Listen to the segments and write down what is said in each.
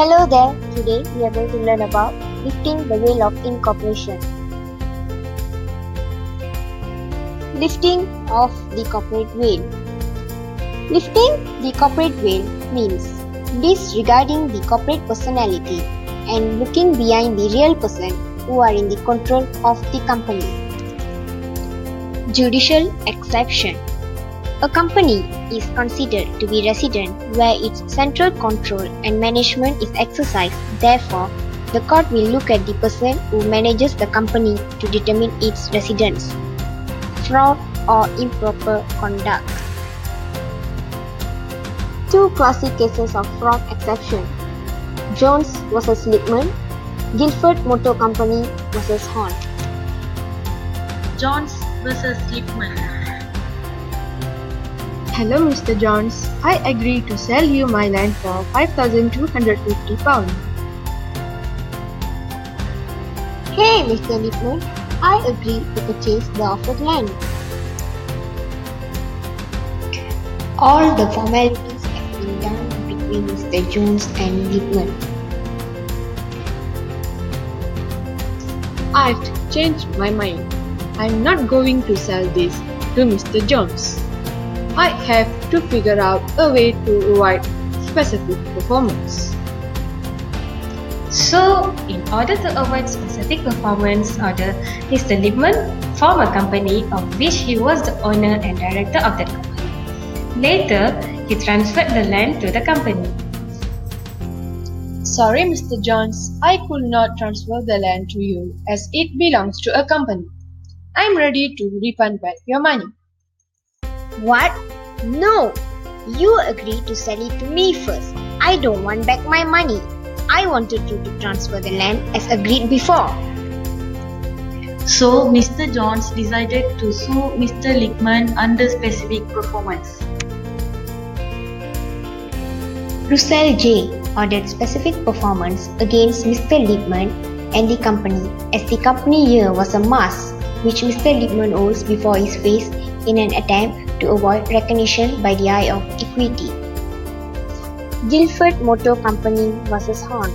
Hello there, today we are going to learn about lifting the veil of incorporation. Lifting of the corporate veil. Lifting the corporate veil means disregarding the corporate personality and looking behind the real person who are in the control of the company. Judicial exception. A company is considered to be resident where its central control and management is exercised. Therefore, the court will look at the person who manages the company to determine its residence. Fraud or improper conduct. Two classic cases of fraud exception: Jones vs. Lippmann, Guilford Motor Company vs. Horn. Jones vs. Lippmann. Hello Mr. Jones, I agree to sell you my land for £5,250. Hey Mr. Lippmann, I agree to purchase the offered land. All the formalities have been done between Mr. Jones and Lippmann. I've changed my mind. I'm not going to sell this to Mr. Jones. I have to figure out a way to avoid specific performance. So, in order to avoid specific performance order, Mr. Lippmann formed a company of which he was the owner and director of that company. Later, he transferred the land to the company. Sorry Mr. Jones, I could not transfer the land to you as it belongs to a company. I'm ready to refund back your money. What? No! You agreed to sell it to me first. I don't want back my money. I wanted you to transfer the land as agreed before. So, Mr. Jones decided to sue Mr. Lippmann under specific performance. Russell J. ordered specific performance against Mr. Lippmann and the company, as the company year was a mask which Mr. Lippmann owes before his face in an attempt to avoid recognition by the eye of equity. Guilford Motor Company vs. Horn.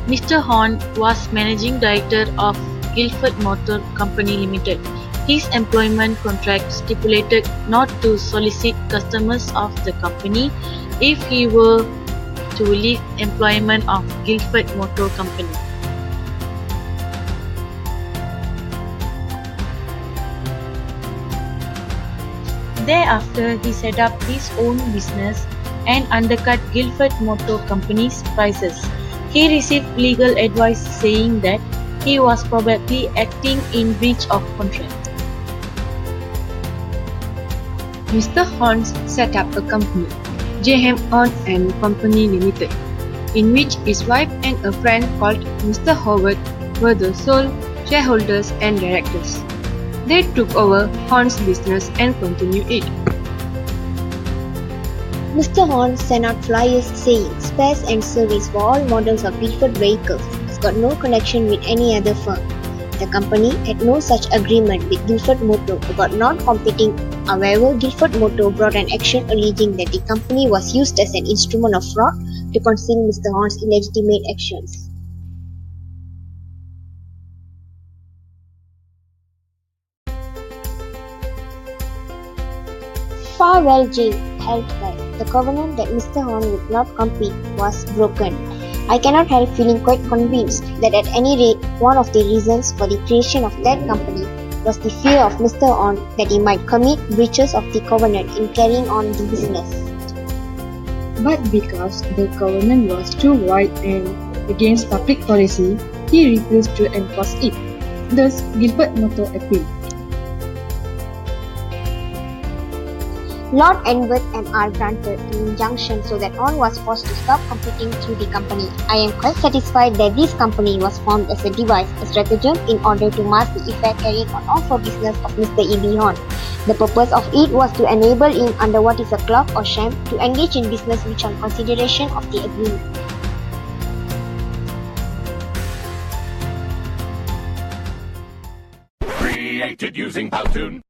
Mr. Horn was managing director of Guilford Motor Company Limited. His employment contract stipulated not to solicit customers of the company if he were to leave employment of Guilford Motor Company. Thereafter, he set up his own business and undercut Guilford Motor Company's prices. He received legal advice saying that he was probably acting in breach of contract. Mr. Horn set up a company, J. Horn and Company Limited, in which his wife and a friend called Mr. Howard were the sole shareholders and directors. They took over Horn's business and continued it. Mr. Horn sent out flyers saying spares and service for all models of Guilford vehicles. It's got no connection with any other firm. The company had no such agreement with Guilford Motor about not competing. However, Guilford Motor brought an action alleging that the company was used as an instrument of fraud to conceal Mr. Horn's illegitimate actions. Farwell J. held that the covenant that Mr. Horn would not compete was broken. I cannot help feeling quite convinced that at any rate one of the reasons for the creation of that company was the fear of Mr. Horn that he might commit breaches of the covenant in carrying on the business. But because the covenant was too wide and against public policy, he refused to enforce it. Thus, Guilford Motor appealed. Lord Enworth and R granted an injunction so that Horn was forced to stop competing through the company. I am quite satisfied that this company was formed as a device, a stratagem in order to mask the effect carried on off for business of Mr. E.B. Horn. The purpose of it was to enable him, under what is a cloak or sham, to engage in business which on consideration of the agreement. Created using Powtoon.